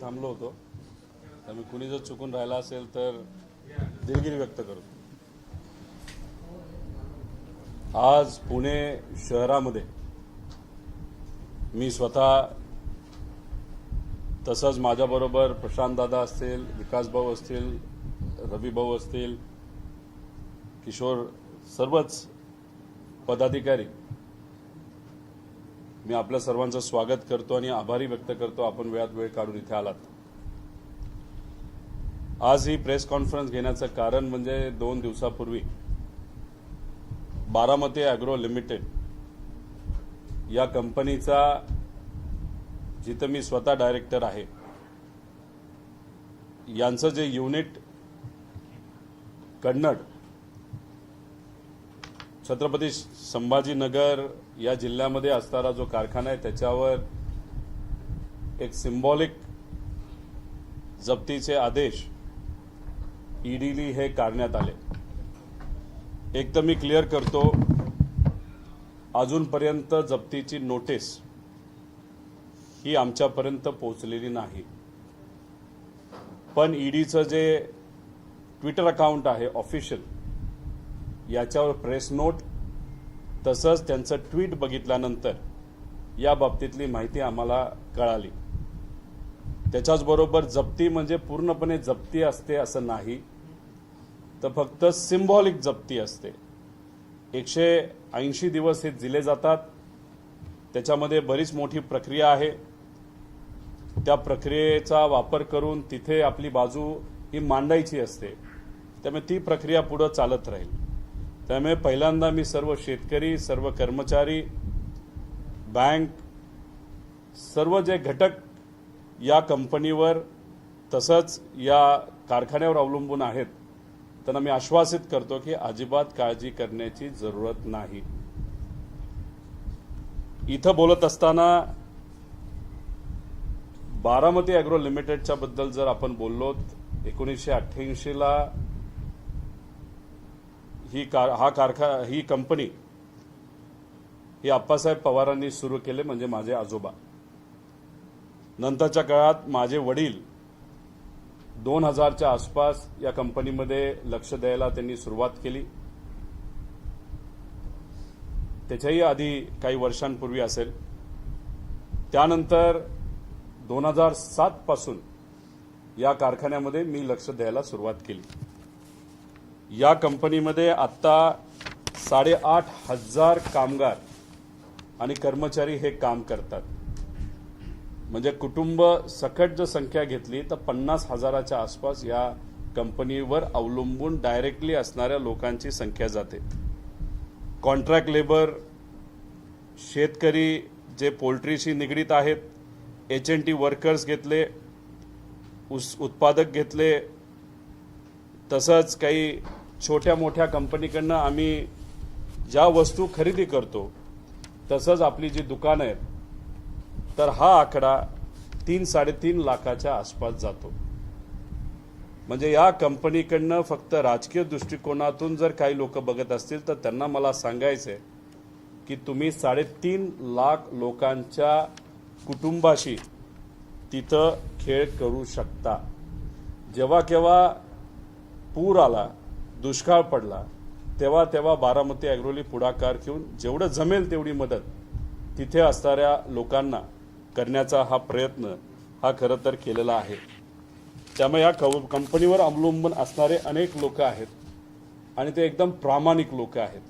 थांबलो होतो. त्यामुळे कुणी जर चुकून राहिला असेल तर दिलगिरी व्यक्त करतो. आज पुणे शहरामध्ये मी स्वतः तसंच माझ्याबरोबर प्रशांत दादा असतील, विकास भाऊ असतील, रवी भाऊ असतील, किशोर, सर्वच पदाधिकारी, मी आपल्या सर्वांचं स्वागत करतो आणि आभारी व्यक्त करतो आपण वेळात वेळ काढून इथे आलात. आज ही प्रेस कॉन्फरन्स घेण्याचं कारण म्हणजे 2 दिवसापूर्वी बारामती ॲग्रो लिमिटेड या कंपनीचा, जिथं मी स्वतः डायरेक्टर आहे, यांचं जे युनिट कन्नड, छत्रपती संभाजीनगर या जिल्ह्यामध्ये असणारा जो कारखाना आहे त्याच्यावर एक सिंबॉलिक जप्तीचे आदेश ईडीने हे काढण्यात आले. एक तर मी क्लिअर करतो, अजूनपर्यंत जप्तीची नोटीस ही आमच्यापर्यंत पोहोचलेली नाही. पण ईडीचं जे ट्विटर अकाउंट आहे ऑफिशियल, याच्यावर प्रेस नोट तसंच त्यांचं ट्विट बघितल्यानंतर या बाबतीतली माहिती आम्हाला कळाली. त्याच्याचबरोबर जप्ती म्हणजे पूर्णपणे जप्ती असते असं नाही, तर फक्त सिंबॉलिक जप्ती असते. 180 दिवस हे दिले जातात. त्याच्यामध्ये बरीच मोठी प्रक्रिया आहे. त्या प्रक्रियेचा वापर करून तिथे आपली बाजू ही मांडायची असते. त्यामुळे ती प्रक्रिया पुढे चालत राहील. त्यामुळे पहिल्यांदा मी सर्व शेतकरी, सर्व कर्मचारी, बँक, सर्व जे घटक या कंपनीवर तसंच या कारखान्यावर अवलंबून आहेत त्यांना मी आश्वासित करतो की अजिबात काळजी करण्याची जरूरत नाही. इथं बोलत असताना बारामती ॲग्रो लिमिटेडच्या बद्दल जर आपण बोललो, 1988 ला ही कंपनी ही आप्पासाहेब पवारांनी सुरू केले, म्हणजे माझे आजोबा. नंतरच्या काळात माझे वडील 2000च्या आसपास या कंपनीमध्ये लक्ष द्यायला त्यांनी सुरुवात केली. त्याच्याही आधी काही वर्षांपूर्वी असेल. त्यानंतर 2007 पासून या कारखान्यामध्ये मी लक्ष द्यायला सुरुवात केली. या कंपनीमध्ये आत्ता 8,500 कामगार आणि कर्मचारी हे काम करतात. म्हणजे कुटुंब सकट जर संख्या घेतली तर 50,000च्या आसपास या कंपनीवर अवलंबून डायरेक्टली असणाऱ्या लोकांची संख्या जाते. कॉन्ट्रॅक्ट लेबर, शेतकरी जे पोल्ट्रीशी निगडीत आहेत, H&T वर्कर्स घेतले, उत्पादक घेतले, तसंच काही छोट्या मोठ्या कंपनीकडनं आम्ही ज्या वस्तू खरेदी करतो, तसंच आपली जी दुकानं आहेत, तर हा आकडा 3-3.5 लाखाच्या आसपास जातो. म्हणजे या कंपनीकडनं फक्त राजकीय दृष्टिकोनातून जर काही लोक बघत असतील तर त्यांना मला सांगायचं आहे की तुम्ही 3.5 लाख लोकांच्या कुटुंबाशी तिथं खेळ करू शकता. जेव्हा केव्हा पूर आला, दुष्काळ पडला, तेव्हा तेव्हा बारामती ॲग्रोली पुढाकार घेऊन जेवढं जमेल तेवढी मदत तिथे असणाऱ्या लोकांना करण्याचा हा प्रयत्न हा खरं तर केलेला आहे. त्यामुळे या कंपनीवर अवलंबून असणारे अनेक लोक आहेत आणि ते एकदम प्रामाणिक लोक आहेत.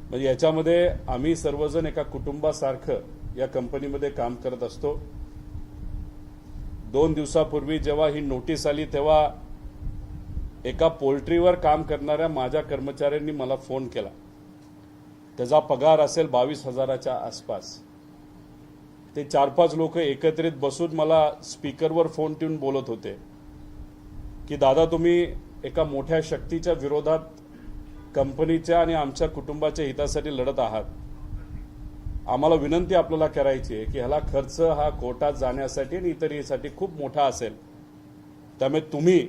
म्हणजे याच्यामध्ये आम्ही सर्वजण एका कुटुंबासारखं या कंपनीमध्ये काम करत असतो. 2 दिवसापूर्वी जेव्हा ही नोटीस आली तेव्हा एका पोल्ट्रीवर काम करणाऱ्या माझ्या कर्मचाऱ्यांनी मला फोन केला. त्याचा पगार असेल 22,000च्या आसपास. ते 4-5 लोक एकत्रित बसून मला स्पीकरवर फोन ठेवून बोलत होते की दादा, तुम्ही एका मोठ्या शक्तीच्या विरोधात कंपनीच्या आणि आमच्या कुटुंबाच्या हितासाठी लढत आहात. आम्हाला विनंती आपल्याला करायची आहे की ह्याला खर्च हा कोर्टात जाण्यासाठी आणि इतरहीसाठी खूप मोठा असेल. त्यामुळे तुम्ही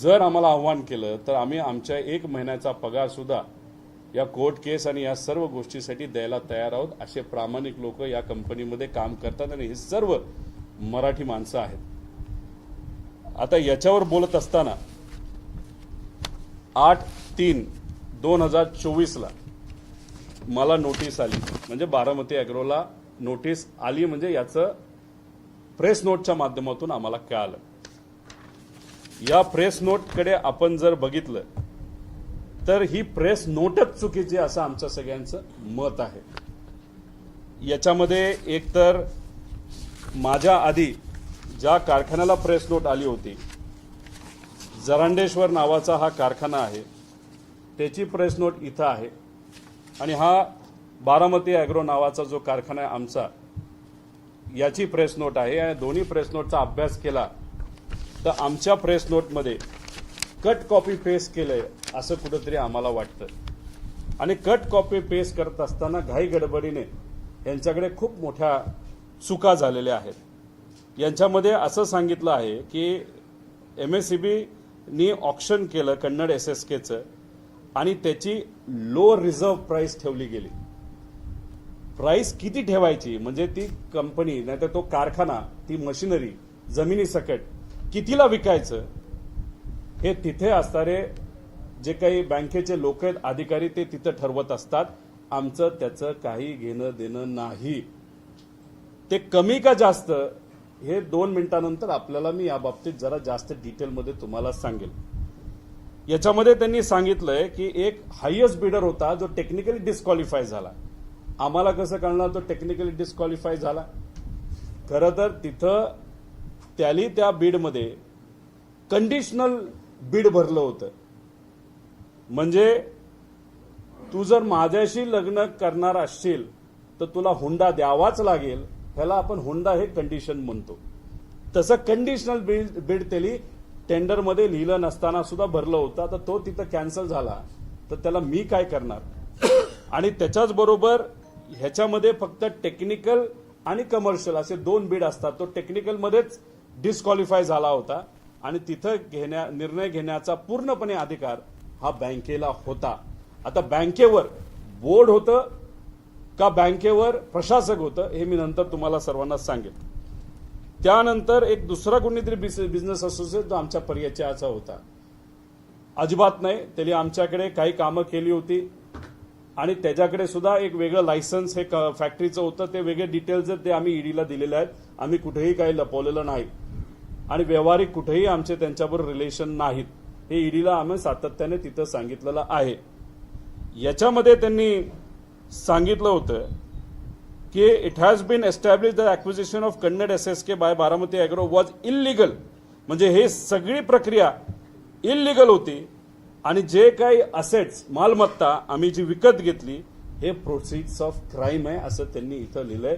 जर आम्हाला आव्हान केलं तर आम्ही आमच्या 1 महिन्याचा पगार सुद्धा या कोर्ट केस आणि या सर्व गोष्टीसाठी द्यायला तयार आहोत. असे प्रामाणिक लोक या कंपनीमध्ये काम करतात आणि हे सर्व मराठी माणसं आहेत. आता याच्यावर बोलत असताना 8/3/2024 मला नोटीस आली, म्हणजे बारामती अॅग्रोला नोटीस आली, म्हणजे याचं प्रेस नोटच्या माध्यमातून आम्हाला कळालं. या प्रेस नोटकडे आपण जर बघितलं तर ही प्रेस नोटच चुकीची असं आमचं सगळ्यांचं मत आहे. याच्यामध्ये एकतर माझ्या आधी ज्या कारखान्याला प्रेस नोट आली होती, जरांडेश्वर नावाचा हा कारखाना आहे, त्याची प्रेस नोट इथं आहे, आणि हा बारामती अॅग्रो नावाचा जो कारखाना आहे आमचा, याची प्रेस नोट आहे. या दोन्ही प्रेस नोटचा अभ्यास केला तर आमच्या प्रेस नोटमध्ये कट कॉपी पेस्ट केलंय असं कुठंतरी आम्हाला वाटतं. आणि कट कॉपी पेस्ट करत असताना घाई गडबडीने यांच्याकडे खूप मोठ्या चुका झालेल्या आहेत. यांच्यामध्ये असं सांगितलं आहे की MSEBनी ऑक्शन केलं कन्नड SSKचं, आणि त्याची लो रिझर्व्ह प्राइस ठेवली गेली. प्राइस किती ठेवायची, म्हणजे ती कंपनी नाहीतर तो कारखाना, ती मशिनरी जमिनीसकट कितीला विकायचं, हे तिथे असणारे जे काही बँकेचे लोक आहेत, अधिकारी, ते तिथं ठरवत असतात. आमचं त्याचं काही घेणं देणं नाही. ते कमी का जास्त हे 2 मिनिटांनंतर आपल्याला मी याबाबतीत जरा जास्त डिटेलमध्ये तुम्हाला सांगेल. याच्यामध्ये त्यांनी सांगितलंय की एक हायेस्ट बिडर होता जो टेक्निकली डिस्क्वालिफाय झाला. आम्हाला कसं कळणार तो टेक्निकली डिस्क्वालिफाय झाला? खरं तर तिथं त्याली त्या बीडमध्ये कंडिशनल बीड भरलं होतं. म्हणजे तू जर माझ्याशी लग्न करणार असशील तर तुला हुंडा द्यावाच लागेल, ह्याला आपण हुंडा हे कंडिशन म्हणतो. तसं कंडिशनल बीड त्याली टेंडरमध्ये लिहिलं नसताना सुद्धा भरलं होतं. तर तो तिथं कॅन्सल झाला तर त्याला मी काय करणार? आणि त्याच्याच बरोबर ह्याच्यामध्ये फक्त टेक्निकल आणि कमर्शियल असे 2 बीड असतात. तो टेक्निकलमध्येच डिस्क्वालिफाय झाला होता, आणि तिथं निर्णय घेण्याचा पूर्णपणे अधिकार हा बँकेला होता. आता बँकेवर बोर्ड होतं का बँकेवर प्रशासक होतं हे मी नंतर तुम्हाला सर्वांना सांगेन. त्यानंतर एक दुसरा कोणीतरी बिझनेस असोसिएट जो आमच्या परिचयाचा होता, अजिबात नाही. त्यांनी आमच्याकडे काही कामं केली होती, आणि त्याच्याकडे सुद्धा एक वेगळं लायसन्स हे फॅक्टरीचं होतं. ते वेगळे डिटेल्स ते आम्ही ईडीला दिलेले आहेत. आम्ही कुठेही काही लपवलेलं नाही, आणि व्यवहारिक कुठेही आमचे त्यांच्याबरोबर रिलेशन नाहीत. हे ईडीला आम्ही सातत्याने तिथं सांगितलेलं आहे. याच्यामध्ये त्यांनी सांगितलं होतं की it has been establish the acquisition of Kannad SSK by Baramati agro was illegal. म्हणजे हे सगळी प्रक्रिया इलिगल होती, आणि जे काही असेट्स मालमत्ता आम्ही जी विकत घेतली हे प्रोसिड्स ऑफ क्राईम आहे असं त्यांनी इथं लिहिलंय.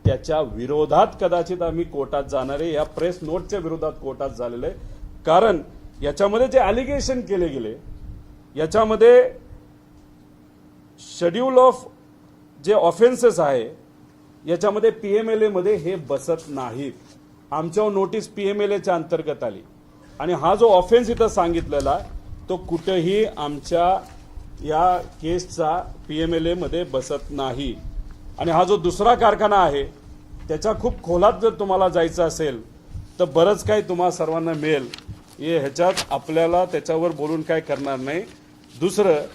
त्याच्या विरोधात कदाचित आम्ही कोर्टात जाणार आहे. या प्रेस नोटच्या विरोधात कोर्टात झालेलं आहे. कारण याच्यामध्ये जे अलिगेशन केले गेले, याच्यामध्ये शेड्यूल ऑफ जे ऑफेन्सेस आहे याच्यामध्ये PMLA मध्ये हे बसत नाहीत. आमच्यावर नोटीस PMLAच्या अंतर्गत आली, आणि हा जो ऑफेन्स इथं सांगितलेला तो कुठेही आमच्या या केसचा PMLA मध्ये बसत नाही. आणि हा जो दुसरा कारखाना आहे त्याच्या खूप खोलात जर तुम्हाला जायचं असेल तर बरंच काही तुम्हा सर्वांना मिळेल. ह्याच्यात आपल्याला त्याच्यावर बोलून काय करणार नाही. दुसरं,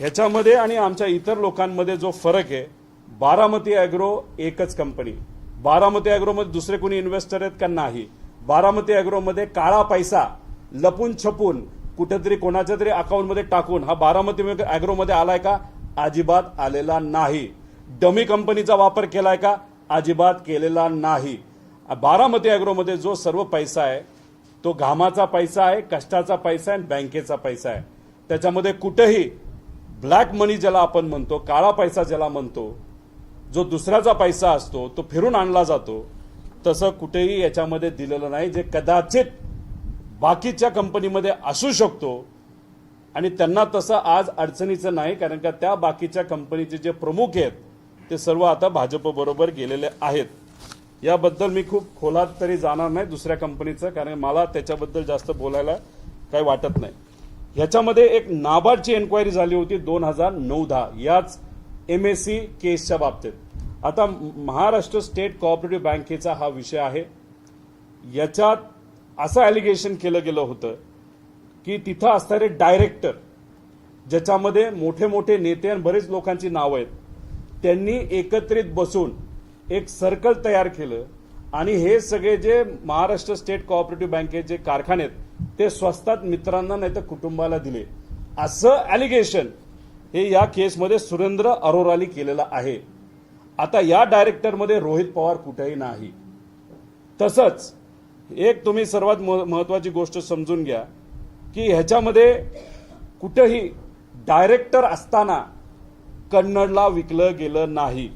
ह्याच्यामध्ये आणि आमच्या इतर लोकांमध्ये जो फरक आहे, बारामती अॅग्रो एकच कंपनी. बारामती अॅग्रोमध्ये दुसरे कोणी इन्व्हेस्टर आहेत का? नाही. बारामती अॅग्रोमध्ये काळा पैसा लपून छपून कुठेतरी कोणाच्या तरी अकाउंटमध्ये टाकून हा बारामती अॅग्रोमध्ये आलाय का? अजिबात आलेला नाही. डमी कंपनीचा वापर केलाय का? अजिबात केलेला नाही. बारामती अॅग्रोमध्ये जो सर्व पैसा आहे तो घामाचा पैसा आहे, कष्टाचा पैसा आहे, बँकेचा पैसा आहे. त्याच्यामध्ये कुठेही ब्लॅक मनी ज्याला आपण म्हणतो, काळा पैसा ज्याला म्हणतो, जो दुसऱ्याचा पैसा असतो तो फिरून आणला जातो, तसं कुठेही याच्यामध्ये दिलेलं नाही. जे कदाचित बाकीच्या कंपनीमध्ये असू शकतो, आणि त्यांना तसं आज अडचणीचं नाही, कारण का त्या बाकीच्या कंपनीचे जे प्रमुख आहेत ते सर्व आता भाजप बरोबर गेलेले आहेत. याबद्दल मी खूप खोलात तरी जाणार नाही दुसऱ्या कंपनीचं, कारण मला त्याच्याबद्दल जास्त बोलायला काही वाटत नाही. ह्याच्यामध्ये एक नाबार्डची एन्क्वायरी झाली होती 2009-10 याच MSE केसच्या बाबतीत. आता महाराष्ट्र स्टेट कोऑपरेटिव्ह बँकेचा हा विषय आहे. याच्यात असं ॲलिगेशन केलं गेलं होतं की तिथं असणारे डायरेक्टर, ज्याच्यामध्ये मोठे मोठे नेते आणि बरेच लोकांची नावं आहेत, त्यांनी एकत्रित बसून एक सर्कल तयार केलं आणि हे सगळे जे महाराष्ट्र स्टेट कोऑपरेटिव्ह बँकेचे कारखाने आहेत ते स्वस्तात मित्रांना नाही तर कुटुंबाला दिले, असं ॲलिगेशन हे या केसमध्ये सुरेंद्र अरोरानी केलेलं आहे. आता या डायरेक्टरमध्ये रोहित पवार कुठेही नाही. तसंच एक तुम्ही सर्वात महत्वाची गोष्ट समजून घ्या की ह्याच्यामध्ये कुठेही डायरेक्टर असताना कन्नडला विकलं गेलं नाही.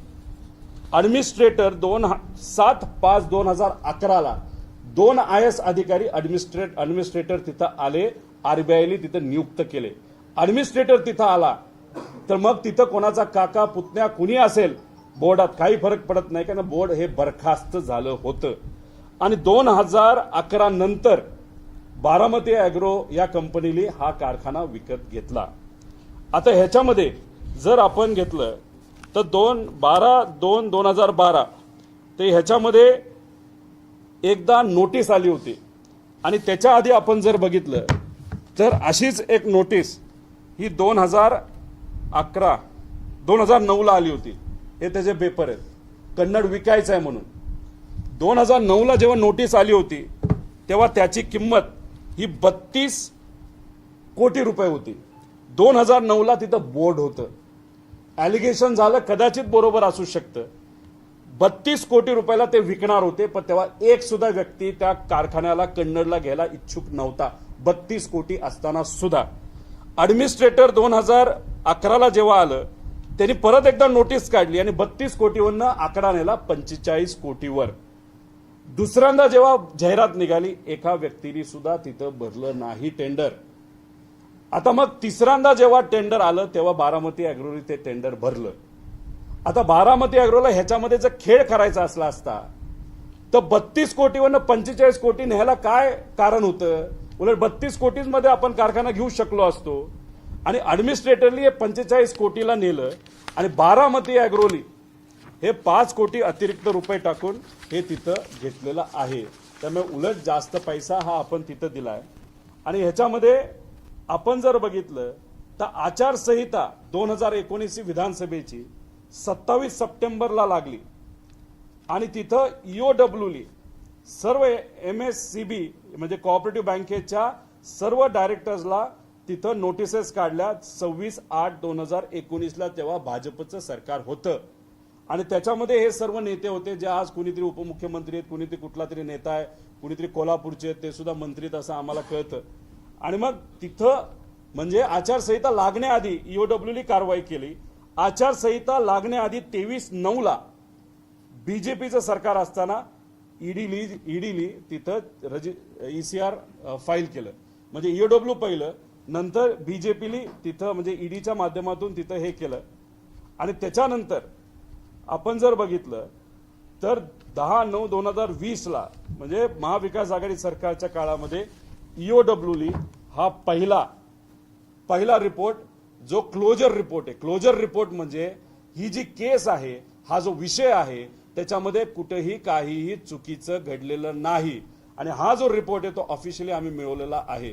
ॲडमिनिस्ट्रेटर 7/5/2011 2 IAS अधिकारी ॲडमिनिस्ट्रेटर तिथं आले, आरबीआयने तिथं नियुक्त केले. ॲडमिनिस्ट्रेटर तिथं आला तर मग तिथं कोणाचा काका पुतण्या कुणी असेल बोर्डात काही फरक पडत नाही, कारण बोर्ड हे बरखास्त झालं होतं. आणि 2011 नंतर बारामती ॲग्रो या कंपनीने हा कारखाना विकत घेतला. आता ह्याच्यामध्ये जर आपण घेतलं तर 12/2/2012 ते ह्याच्यामध्ये एकदा नोटीस आली होती आणि त्याच्या आधी आपण जर बघितलं तर अशीच एक नोटीस ही 2009ला आली होती. हे त्याचे पेपर आहेत, कन्नड विकायचं आहे म्हणून. 2009ला जेव्हा नोटीस आली होती तेव्हा त्याची किंमत ही 32 कोटी रुपये होती. 2009ला तिथं बोर्ड होतं. ॲलिगेशन झालं कदाचित बरोबर असू शकतं, 32 कोटी रुपयाला ते विकणार होते, पण तेव्हा एक सुद्धा व्यक्ती त्या कारखान्याला कन्नडला घ्यायला इच्छुक नव्हता, 32 कोटी असताना सुद्धा. ॲडमिनिस्ट्रेटर 2011ला जेव्हा आलं त्यांनी परत एकदा नोटीस काढली आणि 32 कोटीवरनं आकडा नेला 45 कोटीवर. दुसऱ्यांदा जेव्हा जाहिरात निघाली एका व्यक्तीने सुद्धा तिथं भरलं नाही टेंडर. आता मग तिसऱ्यांदा जेव्हा टेंडर आलं तेव्हा बारामती ॲग्रोने ते टेंडर भरलं. आता बारामती ॲग्रोला ह्याच्यामध्ये जर खेळ करायचा असला असता तर 32 कोटीवरनं 45 कोटी न्यायला काय कारण होतं? उलट 32 कोटीमध्ये आपण कारखाना घेऊ शकलो असतो. आणि ॲडमिनिस्ट्रेटरनी हे 45 कोटीला नेलं आणि बारामती ॲग्रोनी हे 5 कोटी अतिरिक्त रुपये टाकून हे तिथं घेतलेलं आहे. त्यामुळे उलट जास्त पैसा हा आपण तिथं दिलाय. आणि ह्याच्यामध्ये आपण जर बघितलं तर आचारसंहिता 2019 विधानसभेची 27 सप्टेंबरला लागली आणि तिथं EOWली सर्व MSCB म्हणजे कोऑपरेटिव्ह बँकेच्या सर्व डायरेक्टर्सला तिथं नोटिसेस काढल्या 26/8/2019ला. तेव्हा भाजपचं सरकार होतं आणि त्याच्यामध्ये हे सर्व नेते होते जे आज कुणीतरी उपमुख्यमंत्री आहेत, कुणीतरी कुठला तरी नेता आहे, कुणीतरी कोल्हापूरचे आहेत, ते सुद्धा मंत्री आहेत असं आम्हाला कळतं. आणि मग तिथं म्हणजे आचारसंहिता लागण्याआधी EOWली कारवाई केली. आचारसंहिता लागण्याआधी 23/9ला बीजेपीचं सरकार असताना ईडीली तिथं ECR फाईल केलं. म्हणजे EOW पहिलं, नंतर बीजेपीली तिथं म्हणजे ईडीच्या माध्यमातून तिथं हे केलं. आणि त्याच्यानंतर आपण जर बघितलं तर 10/9/2020ला म्हणजे महाविकास आघाडी सरकारच्या काळामध्ये EOWली हा पहिला रिपोर्ट जो क्लोजर रिपोर्ट आहे. क्लोजर रिपोर्ट म्हणजे ही जी केस आहे, हा जो विषय आहे त्याच्यामध्ये कुठेही काहीही चुकीचं घडलेलं नाही आणि हा जो रिपोर्ट आहे तो ऑफिशियली आम्ही मिळवलेला आहे.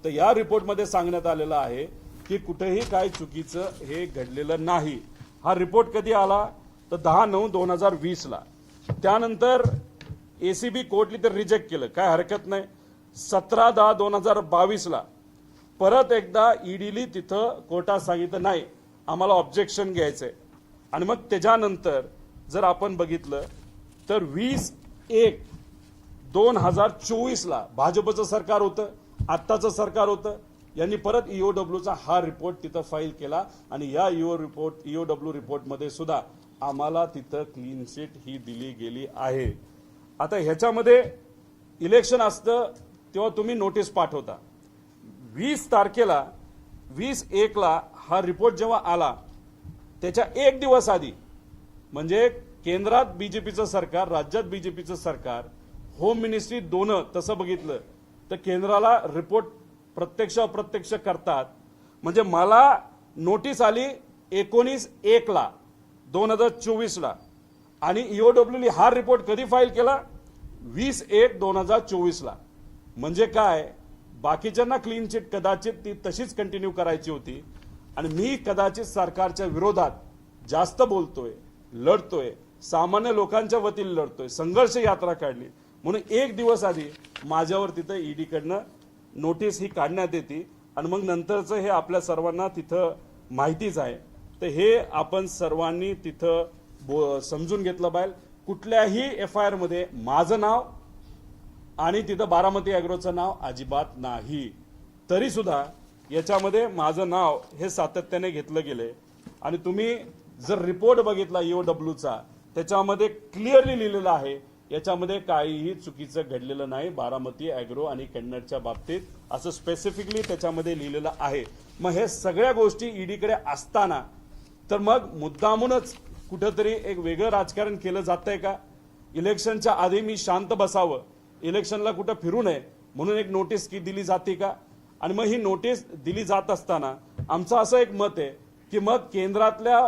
तर या रिपोर्टमध्ये सांगण्यात आलेलं आहे की कुठेही काही चुकीचं हे घडलेलं नाही. हा रिपोर्ट कधी आला तर 10/9/2020ला. त्यानंतर ACB कोर्टने तर रिजेक्ट केलं, काय हरकत नाही. 17/10/2022ला परत एकदा ईडीली तिथं कोर्टात सांगितलं नाही आम्हाला ऑब्जेक्शन घ्यायचंय. आणि मग त्याच्यानंतर जर आपण बघितलं तर 20/1/2024ला भाजपचं सरकार होतं, आत्ताचं सरकार होतं, यांनी परत EOWचा हा रिपोर्ट तिथं फाईल केला आणि या EOW रिपोर्टमध्ये सुद्धा आम्हाला तिथं क्लीन शीट ही दिली गेली आहे. आता ह्याच्यामध्ये इलेक्शन असतं तेव्हा तुम्ही नोटीस पाठवता. 20 तारखेला 20/1ला हा रिपोर्ट जेव्हा आला त्याच्या एक दिवस आधी म्हणजे केंद्रात बीजेपीचं सरकार, राज्यात बीजेपीचं सरकार, होम मिनिस्ट्री दोन तसं बघितलं तर केंद्राला रिपोर्ट प्रत्यक्ष अप्रत्यक्ष करतात. म्हणजे मला नोटीस आली 19/1/2024ला आणि EOWने हा रिपोर्ट कधी फाईल केला 20/1/2024ला. म्हणजे काय, बाकीच्यांना क्लीन चिट कदाचित ती तशीच कंटिन्यू करायची होती आणि मी कदाचित सरकारच्या विरोधात जास्त बोलतोय, लढतोय, सामान्य लोकांच्या वतीने लढतोय, संघर्ष यात्रा काढली म्हणून एक दिवस आधी माझ्यावर तिथं ईडी कडनं नोटीस ही काढण्यात येते आणि मग नंतरचं हे आपल्या सर्वांना तिथं माहितीच आहे. तर हे आपण सर्वांनी तिथं समजून घेतलं पाहिजे. कुठल्याही FIR मध्ये माझं नाव आणि तिथं बारामती ॲग्रोचं नाव अजिबात नाही. तरी सुद्धा याच्यामध्ये माझं नाव हे सातत्याने घेतलं गेले आणि तुम्ही जर रिपोर्ट बघितला EOWचा त्याच्यामध्ये क्लिअरली लिहिलेलं आहे याच्यामध्ये काहीही चुकीचं घडलेलं नाही बारामती ॲग्रो आणि कन्नडच्या बाबतीत, असं स्पेसिफिकली त्याच्यामध्ये लिहिलेलं आहे. मग हे सगळ्या गोष्टी ईडीकडे असताना तर मग मुद्दामूनच कुठंतरी एक वेगळं राजकारण केलं जातंय का? इलेक्शनच्या आधी मी शांत बसावं, इलेक्शनला कुठं फिरू नये म्हणून एक नोटीस की दिली जाते का? आणि मग ही नोटीस दिली जात असताना आमचं असं एक मत आहे की मग केंद्रातल्या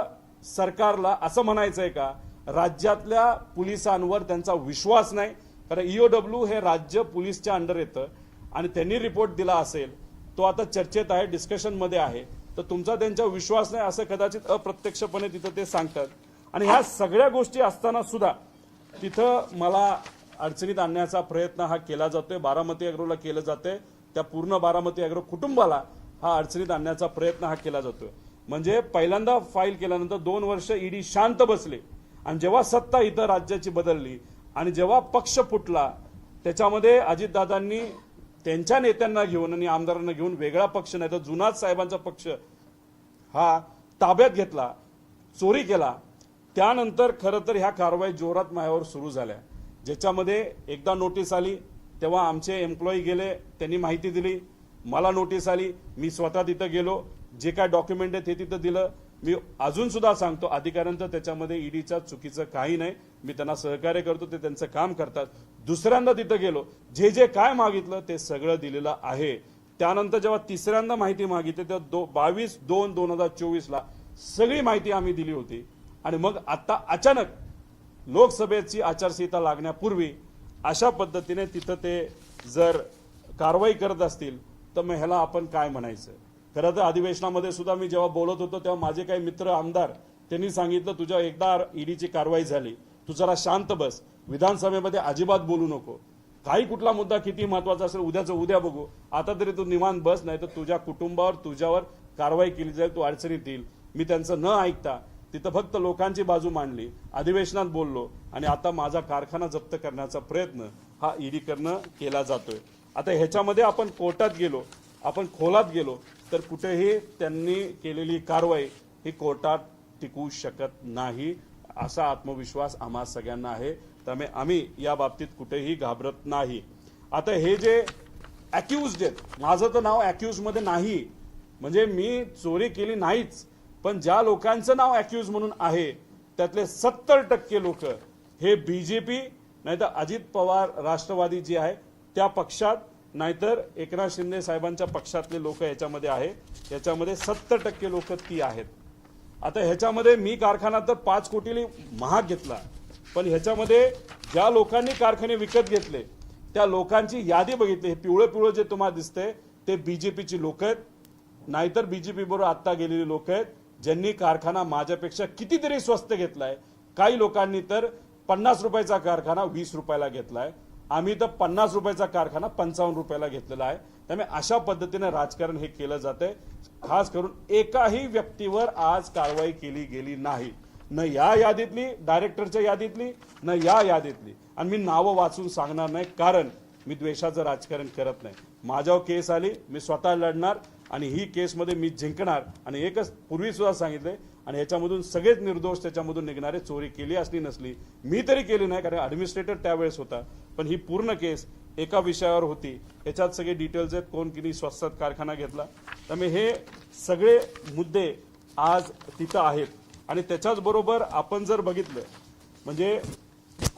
सरकारला असं म्हणायचंय का राज्यातल्या पोलिसांवर त्यांचा विश्वास नाही? कारण EOW हे राज्य पोलीसच्या अंडर येतं आणि त्यांनी रिपोर्ट दिला असेल, तो आता चर्चेत आहे, डिस्कशनमध्ये आहे, तर तुमचा त्यांच्यावर विश्वास नाही असं कदाचित अप्रत्यक्षपणे तिथं ते सांगतात. आणि ह्या सगळ्या गोष्टी असताना सुद्धा तिथं मला अडचणीत आणण्याचा प्रयत्न हा केला जातोय, बारामती ॲग्रोला केलं जातंय, त्या पूर्ण बारामती ॲग्रो कुटुंबाला हा अडचणीत आणण्याचा प्रयत्न हा केला जातोय. म्हणजे पहिल्यांदा फाईल केल्यानंतर 2 वर्ष ईडी शांत बसले आणि जेव्हा सत्ता इथं राज्याची बदलली आणि जेव्हा पक्ष फुटला त्याच्यामध्ये अजितदादांनी त्यांच्या नेत्यांना घेऊन आणि आमदारांना घेऊन वेगळा पक्ष नाही तर जुनाच साहेबांचा पक्ष हा ताब्यात घेतला, चोरी केला. त्यानंतर खरं तर ह्या कारवाई जोरात माझ्यावर सुरू झाल्या. ज्याच्यामध्ये एकदा नोटीस आली तेव्हा आमचे एम्प्लॉई गेले, त्यांनी माहिती दिली, मला नोटीस आली, मी स्वतः तिथं गेलो, जे काय डॉक्युमेंट आहे ते तिथं दिलं. मी अजून सुद्धा सांगतो अधिकाऱ्यांचं त्याच्यामध्ये ईडीच्या चुकीचं काही नाही, मी त्यांना सहकार्य करतो, ते त्यांचं काम करतात. दुसऱ्यांदा तिथं गेलो, जे जे काय मागितलं ते सगळं दिलेलं आहे. त्यानंतर जेव्हा तिसऱ्यांदा माहिती मागितली तेव्हा 22/2/2024ला सगळी माहिती आम्ही दिली होती. आणि मग आता अचानक लोकसभेची आचारसंहिता लागण्यापूर्वी अशा पद्धतीने तिथं ते जर कारवाई करत असतील तर मग ह्याला आपण काय म्हणायचं? खरं तर अधिवेशनामध्ये सुद्धा मी जेव्हा बोलत होतो तेव्हा माझे काही मित्र आमदार त्यांनी सांगितलं तुझ्या एकदा ईडीची कारवाई झाली, तू जरा शांत बस, विधानसभेमध्ये अजिबात बोलू नको, काही कुठला मुद्दा किती महत्वाचा असेल उद्याचं उद्या बघू, आता तरी तू निवांत बस, नाही तर तुझ्या कुटुंबावर तुझ्यावर कारवाई केली जाईल, तू अडचणीत येईल. मी त्यांचं न ऐकता तिथं फक्त लोकांची बाजू मांडली, अधिवेशनात बोललो आणि आता माझा कारखाना जप्त करण्याचा प्रयत्न हा ईडीकडनं केला जातोय. आता ह्याच्यामध्ये आपण कोर्टात गेलो, आपण खोलात गेलो तर कुठेही त्यांनी केलेली कारवाई ही कोर्टात टिकू शकत नाही असा आत्मविश्वास आम्हा सगळ्यांना आहे. त्यामुळे आम्ही या बाबतीत कुठेही घाबरत नाही. आता हे जे अॅक्युज्ड आहेत, माझं तर नाव अॅक्युज मध्ये नाही, म्हणजे मी चोरी केली नाहीच, पण ज्या लोकांचं नाव अॅक्युज म्हणून आहे त्यातले 70% लोक हे BJP नाहीतर अजित पवार राष्ट्रवादी जे आहे त्या पक्षात, नाहीतर एकनाथ शिंदे साहेबांच्या पक्षातले लोक याच्यामध्ये आहे. याच्यामध्ये 70% लोक ती आहेत. आता ह्याच्यामध्ये मी कारखाना तर 5 कोटीला महाग घेतला, पण ह्याच्यामध्ये ज्या लोकांनी कारखाने विकत घेतले त्या लोकांची यादी बघितली, हे पिवळं पिवळं जे तुम्हाला दिसतंय ते BJPची लोक आहेत, नाहीतर BJP बरोबर आत्ता गेलेली लोक आहेत ज्यांनी कारखाना माझ्यापेक्षा कितीतरी स्वस्त घेतलाय. काही लोकांनी तर 50 रुपयाचा कारखाना 20 रुपयाला घेतलाय, आम्ही तर 50 रुपयाचा कारखाना 55 रुपयाला घेतलेला आहे. त्यामुळे अशा पद्धतीने राजकारण हे केलं जातंय. खास करून एकाही व्यक्तीवर आज कारवाई केली गेली नाही, न या यादीतली, डायरेक्टरच्या यादीतली, न या यादीतली. आणि मी नावं वाचून सांगणार नाही कारण मी द्वेषाचं राजकारण करत नाही. माझ्यावर केस आली, मी स्वतः लढणार आणि ही केसमध्ये मी जिंकणार. आणि एकच पूर्वी सुद्धा सांगितले आणि ह्याच्यामधून सगळेच निर्दोष त्याच्यामधून निघणारे, चोरी केली असली नसली, मी तरी केली नाही कारण ॲडमिनिस्ट्रेटर त्यावेळेस होता, पण ही पूर्ण केस एका विषयावर होती. याच्यात सगळे डिटेल्स आहेत, कोण किती स्वस्तात कारखाना घेतला. त्यामुळे हे सगळे मुद्दे आज तिथं आहेत. आणि त्याच्याच बरोबर आपण जर बघितलं म्हणजे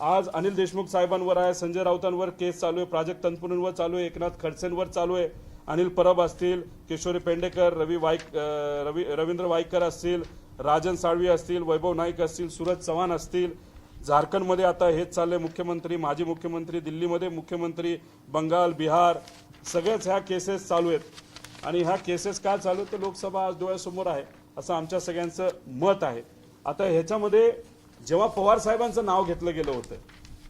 आज अनिल देशमुख साहेबांवर आहे, संजय राऊतांवर केस चालू आहे, प्राजक्त तनपुरेंवर चालू आहे, एकनाथ खडसेंवर चालू आहे, अनिल परब असतील, किशोरी पेंडेकर, रवींद्र वाईकर असतील, राजन साळवी असतील, वैभव नाईक असतील, सूरज चव्हाण असतील, झारखंडमध्ये आता हेच चाललंय, मुख्यमंत्री, माजी मुख्यमंत्री, दिल्लीमध्ये मुख्यमंत्री, बंगाल, बिहार, सगळ्याच ह्या केसेस चालू आहेत. आणि ह्या केसेस काय चालू आहेत तर लोकसभा आज डोळ्यासमोर आहे असं आमच्या सगळ्यांचं मत आहे. आता ह्याच्यामध्ये जेव्हा पवार साहेबांचं नाव घेतलं गेलं होतं,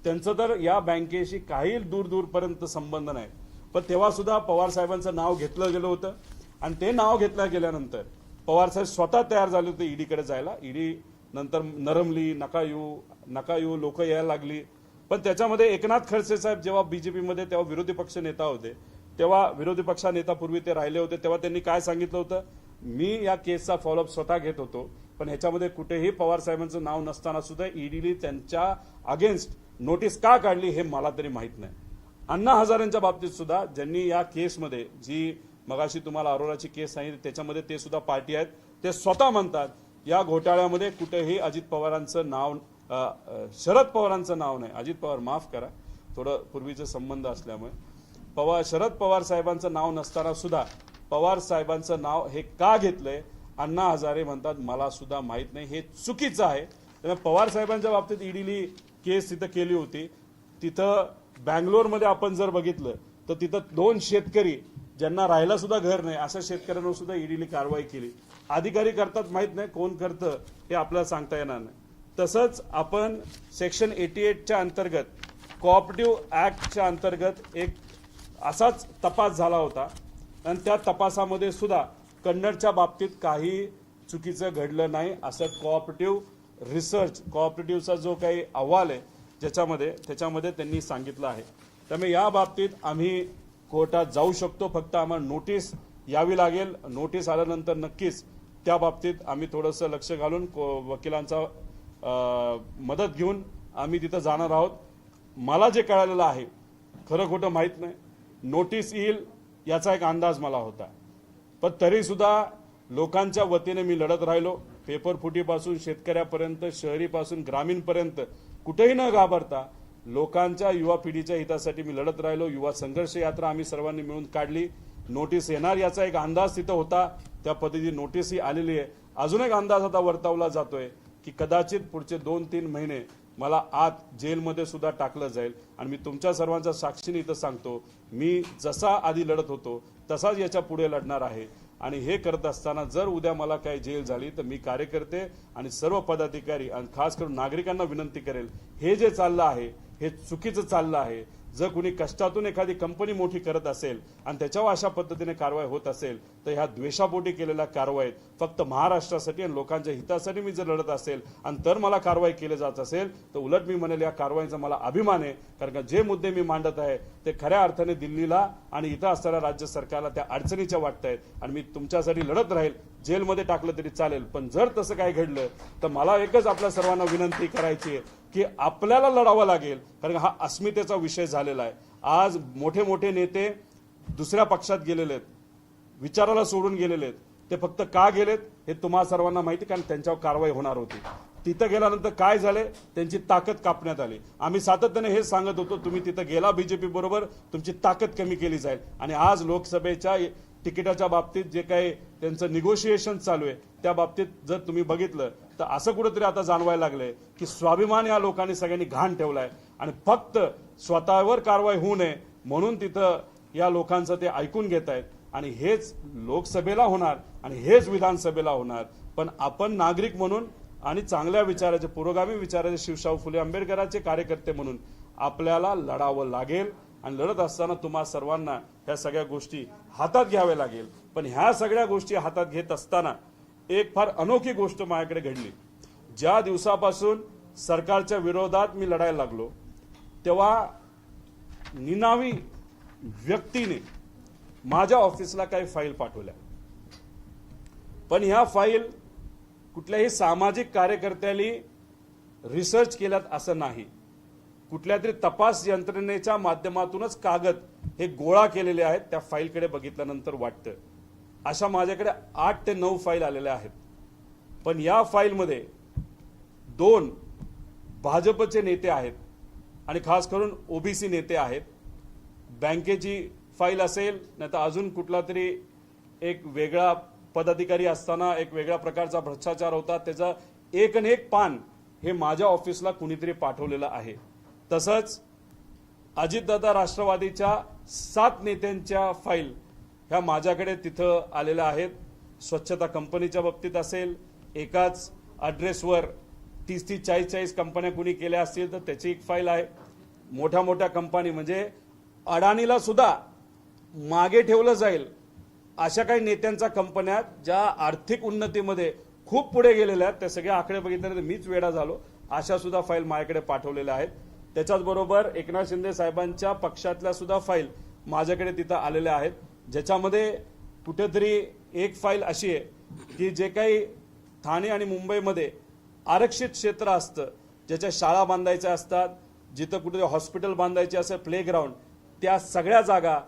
त्यांचं तर या बँकेशी काही दूरपर्यंत संबंध नाही, पण तेव्हा सुद्धा पवार साहेबांचं नाव घेतलं गेलं होतं. आणि ते नाव घेतलं गेल्यानंतर पवार साहेब स्वतः तयार झाले होते ईडीकडे जायला. ईडी नंतर नरमली, नका येऊ लोक यायला लागली. पण त्याच्यामध्ये एकनाथ खडसे साहेब जेव्हा बीजेपीमध्ये तेव्हा विरोधी पक्ष नेता होते, तेव्हा विरोधी पक्ष नेतापूर्वी ते राहिले होते, तेव्हा त्यांनी काय सांगितलं होतं, मी या केसचा फॉलोअप स्वतः घेत होतो, पण ह्याच्यामध्ये कुठेही पवार साहेबांचं नाव नसताना सुद्धा ईडीने त्यांच्या अगेन्स्ट नोटीस का काढली हे मला तरी माहित नाही. अण्णा हजारेंच्या बाबतीत सुद्धा ज्यांनी या केसमध्ये, जी मगाशी तुम्हाला अरोराची केस सांगितली त्याच्यामध्ये ते सुद्धा पार्टी आहेत, ते स्वतः म्हणतात या घोटाळ्यामध्ये कुठेही अजित पवारांचं नाव, शरद पवारांचं नाव नाही. अजित पवार, माफ करा, थोडं पूर्वीचे संबंध असल्यामुळे शरद पवार साहेबांचं नाव नसताना सुद्धा पवार साहेबांचं नाव हे का घेतलंय अण्णा हजारे म्हणतात मला सुद्धा माहित नाही, हे चुकीचं आहे. त्यामुळे पवार साहेबांच्या बाबतीत ईडीने केस तिथं केली होती. तिथं बँगलोरमध्ये आपण जर बघितलं तर तिथं 2 शेतकरी ज्यांना राहायला सुद्धा घर नाही अशा शेतकऱ्यांवर सुद्धा ईडीने कारवाई केली. अधिकारी करतात माहित नाही, कोण करतं हे आपल्याला सांगता येणार नाही. तसंच आपण सेक्शन 88च्या अंतर्गत, कोऑपरेटिव्ह ऍक्टच्या अंतर्गत एक असाच तपास झाला होता आणि त्या तपासामध्ये सुद्धा कन्नडच्या बाबतीत काही चुकीचं घडलं नाही असं कोऑपरेटिव्ह रिसर्च, कोऑपरेटिव्हचा जो काही अहवाल आहे त्याच्यामध्ये त्यांनी सांगितलं आहे. त्यामुळे या बाबतीत आम्ही कोर्टात जाऊ शकतो, फक्त आम्हाला नोटीस यावी लागेल. नोटीस आल्यानंतर नक्कीच त्या बाबतीत आम्ही थोडंसं लक्ष घालून वकिलांचा मदत घेऊन आम्ही तिथं जाणार आहोत. मला जे कळालेलं आहे, खरं खोटं माहीत नाही, नोटीस येईल याचा एक अंदाज मला होता, पण तरी सुद्धा लोकांच्या वतीने मी लढत राहिलो. पेपर फुटीपासून शेतकऱ्यापर्यंत, शहरीपासून ग्रामीणपर्यंत कुठेही न घाबरता लोकांच्या, युवा पिढीच्या हितासाठी मी लढत राहिलो. युवा संघर्ष यात्रा आम्ही सर्वांनी मिळून काढली. नोटीस येणार याचा एक अंदाज तिथं होता, त्या पद्धतीने नोटीसही आलेली आहे. अजून एक अंदाज आता वर्तवला जातोय की कदाचित पुढचे 2-3 महिने मला आत जेलमध्ये सुद्धा टाकलं जाईल. आणि मी तुमच्या सर्वांच्या साक्षीने इथं सांगतो, मी जसा आधी लढत होतो तसाच याच्या पुढे लढणार आहे. आणि हे करत असताना जर उद्या मला काही जेल झाली तर मी कार्यकर्ते आणि सर्व पदाधिकारी आणि खास करून नागरिकांना विनंती करेल, हे जे चाललं आहे हे चुकीचं चाललं आहे. जर कुणी कष्टातून एखादी कंपनी मोठी करत असेल आणि त्याच्यावर अशा पद्धतीने कारवाई होत असेल तर ह्या द्वेषापोटी केलेल्या कारवाईत फक्त महाराष्ट्रासाठी आणि लोकांच्या हितासाठी मी जर लढत असेल आणि तर मला कारवाई केली जात असेल तर उलट मी म्हणेल या कारवाईचा मला अभिमान आहे. कारण का जे मुद्दे मी मांडत आहे ते खऱ्या अर्थाने दिल्लीला आणि इथं असणाऱ्या राज्य सरकारला त्या अडचणीच्या वाटत आहेत. आणि मी तुमच्यासाठी लढत राहील, जेलमध्ये टाकलं तरी चालेल. पण जर तसं काही घडलं तर मला एकच आपल्या सर्वांना विनंती करायची आहे की आपल्याला लढावं लागेल, कारण हा अस्मितेचा विषय झालेला आहे. आज मोठे मोठे नेते दुसऱ्या पक्षात गेलेले आहेत, विचाराला सोडून गेलेले आहेत. ते फक्त का गेलेत हे तुम्हा सर्वांना माहिती, कारण त्यांच्यावर कारवाई होणार होती. तिथं गेल्यानंतर काय झाले, त्यांची ताकद कापण्यात आली. आम्ही सातत्याने हेच सांगत होतो, तुम्ही तिथं गेला बीजेपी बरोबर, तुमची ताकद कमी केली जाईल. आणि आज लोकसभेच्या तिकिटाच्या बाबतीत जे काही त्यांचं निगोशिएशन चालू आहे त्या बाबतीत जर तुम्ही बघितलं तर असं कुठेतरी आता जाणवायला लागलंय की स्वाभिमान या लोकांनी सगळ्यांनी घाण ठेवलाय आणि फक्त स्वतःवर कारवाई होऊ नये म्हणून तिथं या लोकांचं ते ऐकून घेत आहेत. आणि हेच लोकसभेला होणार आणि हेच विधानसभेला होणार. पण आपण नागरिक म्हणून आणि चांगल्या विचाराचे, पुरोगामी विचाराचे, शिवशाहू फुले आंबेडकरांचे कार्यकर्ते म्हणून आपल्याला लढावं लागेल. आणि लढत असताना तुम्हा सर्वांना ह्या सगळ्या गोष्टी हातात घ्याव्या लागेल. पण ह्या सगळ्या गोष्टी हातात घेत असताना एक फार अनोखी गोष्ट माझ्याकडे घडली. ज्या दिवसापासून सरकारच्या विरोधात मी लढायला लागलो तेव्हा निनावी व्यक्तीने माझ्या ऑफिसला काही फाईल पाठवल्या. पण ह्या फाईल कुठल्याही सामाजिक कार्यकर्त्यांनी रिसर्च केल्यात असं नाही. कुठल्या तरी तपास यंत्रणेच्या माध्यमातूनच कागद हे गोळा केलेले आहेत. त्या फाईलकडे बघितल्यानंतर वाटतं अशा माझ्याकडे 8 ते 9 फाईल आलेल्या आहेत. पण या फाईलमध्ये 2 भाजपचे नेते आहेत आणि खास करून ओबीसी नेते आहेत. बँकेची फाईल असेल नाही तर अजून कुठला तरी एक वेगळा पदाधिकारी असताना एक वेगळ्या प्रकारचा भ्रष्टाचार होता त्याचा एक पान हे माझ्या ऑफिसला कुणीतरी पाठवलेलं आहे. तसंच अजितदादा राष्ट्रवादीच्या 7 नेत्यांच्या फाईल ह्या माझ्याकडे तिथं आलेल्या आहेत. स्वच्छता कंपनीच्या बाबतीत असेल, एकाच ॲड्रेसवर 30-40 कंपन्या कुणी केल्या असतील तर त्याची एक फाईल आहे. मोठ्या मोठ्या कंपनी म्हणजे अडाणीला सुद्धा मागे ठेवलं जाईल अशा काही नेत्यांच्या कंपन्या ज्या आर्थिक उन्नतीमध्ये खूप पुढे गेलेल्या आहेत, त्या सगळ्या आकडे बघितले तर मीच वेडा झालो. अशा सुद्धा फाईल माझ्याकडे पाठवलेल्या आहेत. त्याच्याचबरोबर एकनाथ शिंदे साहेबांच्या पक्षातल्या सुद्धा फाईल माझ्याकडे तिथं आलेल्या आहेत, ज्याच्यामध्ये कुठेतरी एक फाईल अशी आहे की जे काही ठाणे आणि मुंबईमध्ये आरक्षित क्षेत्र असतं, ज्याच्या शाळा बांधायच्या असतात, जिथं कुठे हॉस्पिटल बांधायचे असेल, प्लेग्राऊंड, त्या सगळ्या जागा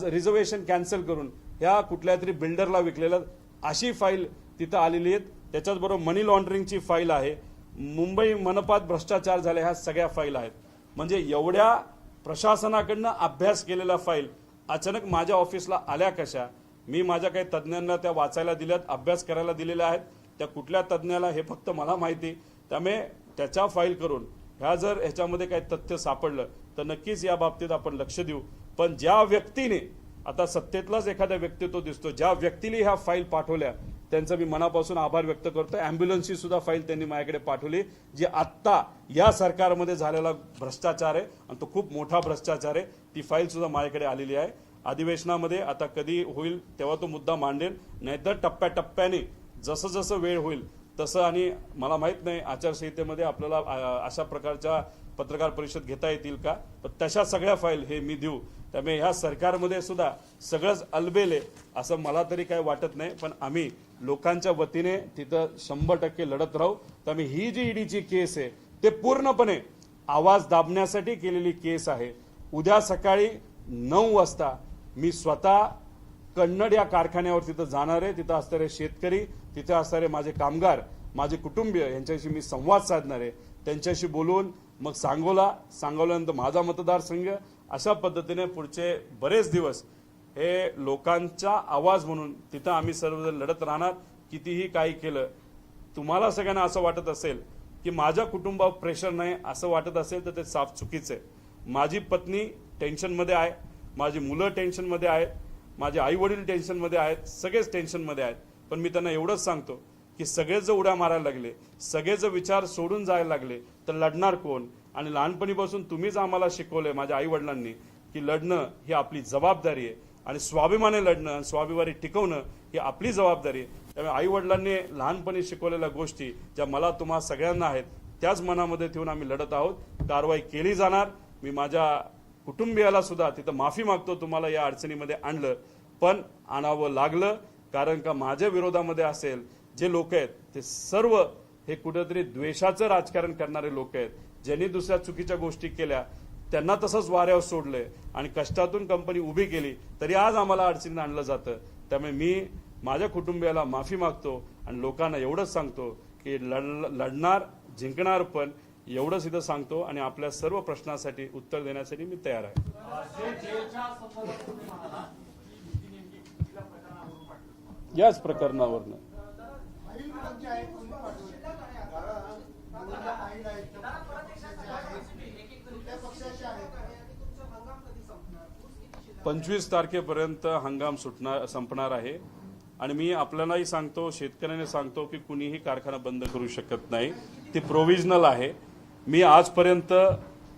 रिझर्वेशन कॅन्सल करून ह्या कुठल्या तरी बिल्डरला विकलेल्या अशी फाईल तिथं आलेली आहेत. त्याच्याचबरोबर मनी लॉन्ड्रिंगची फाईल आहे. मुंबई मनपात भ्रष्टाचार झाले, ह्या सगळ्या फाईल आहेत. म्हणजे एवढ्या प्रशासनाकडनं अभ्यास केलेल्या फाईल अचानक माझ्या ऑफिसला आल्या कशा? मी माझ्या काही तज्ज्ञांना त्या वाचायला दिल्यात, अभ्यास करायला दिलेल्या आहेत. त्या कुठल्या तज्ज्ञाला हे फक्त मला माहिती. त्यामुळे त्याच्या फाईल करून ह्या जर ह्याच्यामध्ये काही तथ्य सापडलं तर नक्कीच या बाबतीत आपण लक्ष देऊ. पण ज्या व्यक्तीने, आता सत्तेतलाच एखादा व्यक्तित्व दिसतो, ज्या व्यक्तीने ह्या फाईल पाठवल्या त्यांचा मी मनापासून आभार व्यक्त करतो. ॲम्ब्युलन्सची सुद्धा फाईल त्यांनी माझ्याकडे पाठवली, जी आत्ता या सरकारमध्ये झालेला भ्रष्टाचार आहे आणि तो खूप मोठा भ्रष्टाचार आहे. ती फाईल सुद्धा माझ्याकडे आलेली आहे. अधिवेशनामध्ये आता कधी होईल तेव्हा तो मुद्दा मांडेल, नाहीतर टप्प्याटप्प्याने जसं जसं वेळ होईल तसं. आणि मला माहित नाही आचारसंहितेमध्ये आपल्याला अशा प्रकारच्या पत्रकार परिषद घेता येतील का, पण तशा सगळ्या फाईल हे मी देऊ. त्यामुळे ह्या सरकारमध्ये सुद्धा सगळंच अलबेल आहे असं मला तरी काही वाटत नाही. पण आम्ही लोकांच्या वतीने तिथं 100% लढत राहू. त्यामुळे ही जी ईडीची केस आहे ते पूर्णपणे आवाज दाबण्यासाठी केलेली केस आहे. उद्या सकाळी 9 वाजता मी स्वतः कन्नड या कारखान्यावर तिथं जाणार आहे. तिथं असणारे शेतकरी, तिथं असणारे माझे कामगार, माझे कुटुंबीय यांच्याशी मी संवाद साधणार आहे. त्यांच्याशी बोलून मग सांगोल्यानंतर माझा मतदारसंघ, अशा पद्धतीने पुढचे बरेच दिवस हे लोकांचा आवाज म्हणून तिथं आम्ही सर्वजण लढत राहणार. कितीही काही केलं, तुम्हाला सगळ्यांना असं वाटत असेल की माझ्या कुटुंबावर प्रेशर नाही असं वाटत असेल तर ते साफ चुकीचं आहे. माझी पत्नी टेन्शनमध्ये आहे, माझी मुलं टेन्शनमध्ये आहेत, माझे आई वडील टेन्शनमध्ये आहेत, सगळेच टेन्शनमध्ये आहेत. पण मी त्यांना एवढंच सांगतो की सगळेच जर उड्या मारायला लागले, सगळे जर विचार सोडून जायला लागले तर लढणार कोण? आणि लहानपणीपासून तुम्हीच आम्हाला शिकवलंय, माझ्या आई वडिलांनी, की लढणं ही आपली जबाबदारी आहे आणि स्वाभिमाने लढणं आणि स्वाभिमानी टिकवणं ही आपली जबाबदारी आहे. त्यामुळे आई वडिलांनी लहानपणी शिकवलेल्या गोष्टी ज्या मला तुम्हा सगळ्यांना आहेत त्याच मनामध्ये ठेवून आम्ही लढत आहोत. कारवाई केली जाणार. मी माझ्या कुटुंबियाला सुद्धा तिथं माफी मागतो, तुम्हाला या अडचणीमध्ये आणलं, पण आणावं लागलं. कारण का माझ्या विरोधामध्ये असेल जे लोक आहेत ते सर्व हे कुठेतरी द्वेषाचं राजकारण करणारे लोक आहेत. ज्यांनी दुसऱ्या चुकीच्या गोष्टी केल्या त्यांना तसंच वाऱ्यावर सोडलंय आणि कष्टातून कंपनी उभी केली तरी आज आम्हाला अडचणीत आणलं जातं. त्यामुळे मी माझ्या कुटुंबियाला माफी मागतो आणि लोकांना एवढंच सांगतो की लढणार, जिंकणार, पण एवढंच इथं सांगतो आणि आपल्या सर्व प्रश्नांसाठी उत्तर देण्यासाठी मी तयार आहे. याच प्रकरणावरनं पंचवीस तारखेपर्यंत हंगाम संपणार आहे. आणि मी आपल्यालाही सांगतो, शेतकऱ्यांना सांगतो की कुणीही कारखाना बंद करू शकत नाही, ती प्रोव्हिजनल आहे. मी आजपर्यंत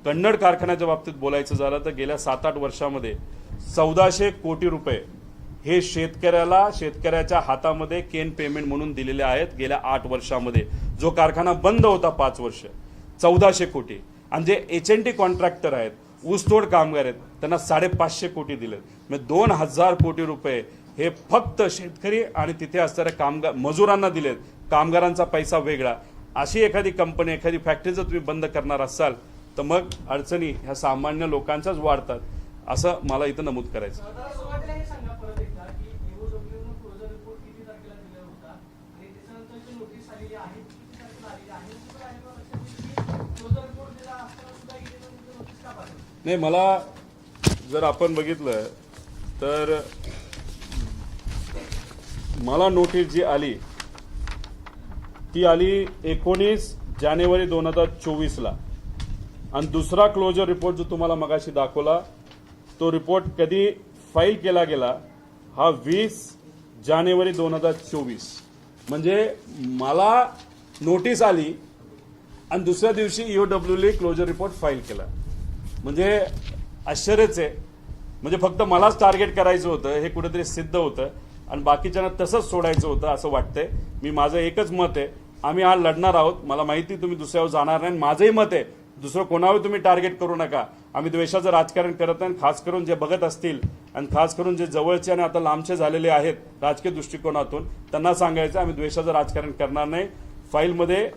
कन्नड कारखान्याच्या बाबतीत बोलायचं झालं तर गेल्या 7-8 वर्षामध्ये 1400 कोटी रुपये हे शेतकऱ्याच्या हातामध्ये केन पेमेंट म्हणून दिलेले आहेत. गेल्या 8 वर्षामध्ये जो कारखाना बंद होता 5 वर्ष, 1400 कोटी. आणि जे HNT कॉन्ट्रॅक्टर आहेत, ऊसतोड कामगार आहेत, त्यांना 550 कोटी दिलेत. म्हणजे 2000 कोटी रुपये हे फक्त शेतकरी आणि तिथे असणाऱ्या कामगार मजुरांना दिलेत. कामगारांचा पैसा वेगळा. अशी एखादी कंपनी, एखादी फॅक्टरी जर तुम्ही बंद करणार असाल तर मग अडचणी ह्या सामान्य लोकांच्याच वाढतात, असं मला इथं नमूद करायचं. नाही, मला जर आपण बघितलं तर मला नोटीस जी आली ती आली 19 जानेवारी 2024ला आणि दुसरा क्लोजर रिपोर्ट जो तुम्हाला मगाशी दाखवला तो रिपोर्ट कधी फाईल केला गेला हा 20 जानेवारी 2024. म्हणजे मला नोटीस आली आणि दुसऱ्या दिवशी ईओडब्ल्यूने क्लोजर रिपोर्ट फाईल केला. म्हणजे आश्चर्यच आहे. म्हणजे फक्त मलाच टार्गेट करायचं होतं हे कुठेतरी सिद्ध होतं आणि बाकीच्यांना तसंच सोडायचं होतं असं वाटतंय. मी माझं एकच मत आहे, आम्ही आज लढणार आहोत. मला माहिती तुम्ही दुसऱ्यावर जाणार नाही. माझंही मत आहे दुसरं कोणावर तुम्ही टार्गेट करू नका. आम्ही द्वेषाचं राजकारण करत नाही. खास करून जे बघत असतील आणि खास करून जे जवळचे आणि आता लांबचे झालेले आहेत राजकीय दृष्टिकोनातून त्यांना सांगायचं आम्ही द्वेषाचं राजकारण करणार नाही. फाईलमध्ये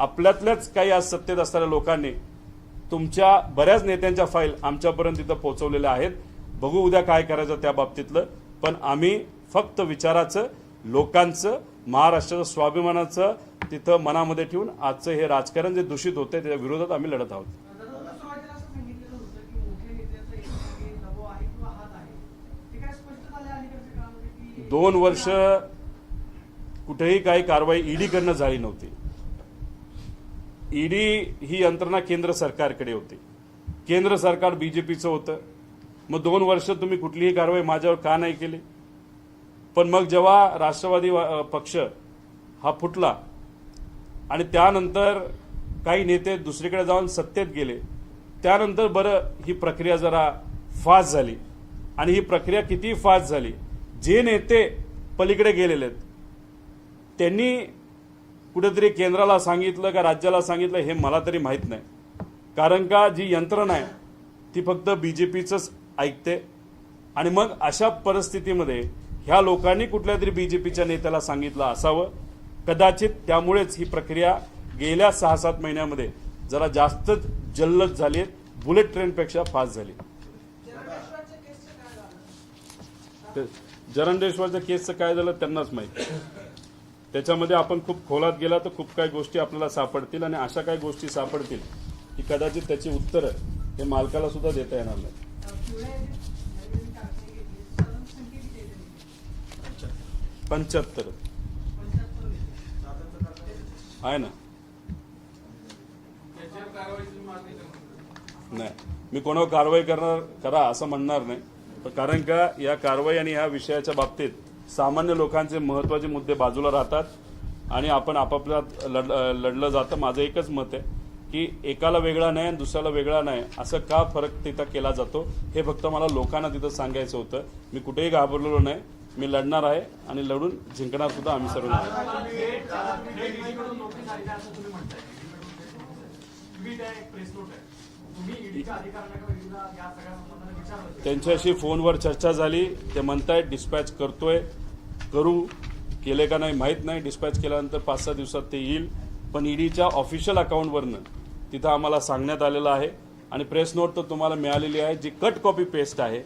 आपल्यातल्याच काही आज सत्तेत असणाऱ्या लोकांनी तुमच्या बऱ्याच नेत्यांच्या फाईल आमच्यापर्यंत तिथं पोहोचवलेल्या आहेत. बघू उद्या काय करायचं त्या बाबतीतलं. पण आम्ही फक्त विचाराचं, लोकांचं, महाराष्ट्राचं स्वाभिमानाचं तिथं मनामध्ये ठेवून आजचं हे राजकारण जे दूषित होते त्याच्या विरोधात आम्ही लढत आहोत. 2 वर्ष कुठेही काही कारवाई ईडीकडनं झाली नव्हती. ईडी ही यंत्रणा केंद्र सरकारकडे होती. केंद्र सरकार बीजेपीचं होतं. मग 2 वर्ष तुम्ही कुठलीही कारवाई माझ्यावर का नाही केली? पण मग जेव्हा राष्ट्रवादी पक्ष हा फुटला आणि त्यानंतर काही नेते दुसरीकडे जाऊन सत्तेत गेले, त्यानंतर बरं ही प्रक्रिया जरा फास्ट झाली. आणि ही प्रक्रिया किती फास्ट झाली, जे नेते पलीकडे गेलेले आहेत त्यांनी कुठेतरी केंद्राला सांगितलं का राज्याला सांगितलं हे मला तरी माहीत नाही. कारण का जी यंत्रणा आहे ती फक्त बीजेपीचंच ऐकते. आणि मग अशा परिस्थितीमध्ये ह्या लोकांनी कुठल्या तरी बीजेपीच्या नेत्याला सांगितलं असावं कदाचित. त्यामुळेच ही प्रक्रिया गेल्या 6-7 महिन्यामध्ये जरा जास्तच जल्लोष झाली, बुलेट ट्रेनपेक्षा फास्ट झाली. जरंडेश्वरच्या केसचं काय झालं त्यांनाच माहिती. त्याच्यामध्ये आपण खूप खोलात गेला तर खूप काही गोष्टी आपल्याला सापडतील आणि अशा काही गोष्टी सापडतील की कदाचित त्याची उत्तरं हे मालकाला सुद्धा देता येणार नाही. 75 आहे ना. नाही, मी कोणावर कारवाई करा असं म्हणणार नाही. कारण का या कारवाई आणि या विषयाच्या बाबतीत सामान्य लोकांचे महत्त्वाचे मुद्दे बाजूला राहतात आणि आपण आपापल्यात लढलं जातं. माझं एकच मत आहे की एकाला वेगळा नाही आणि दुसऱ्याला वेगळा नाही असं का फरक तिथं केला जातो हे फक्त मला लोकांना तिथं सांगायचं होतं. मी कुठेही घाबरलेलो नाही. मी लढणार आहे आणि लढून जिंकणार सुद्धा आम्ही सर्व. त्यांच्याशी फोनवर चर्चा झाली. ते म्हणतायत डिस्पॅच करू केले का नाही माहीत नाही. डिस्पॅच केल्यानंतर 5-6 दिवसात ते येईल. पण ईडीच्या ऑफिशियल अकाउंटवरनं तिथं आम्हाला सांगण्यात आलेलं आहे आणि प्रेस नोट तर तुम्हाला मिळालेली आहे जी कट कॉपी पेस्ट आहे.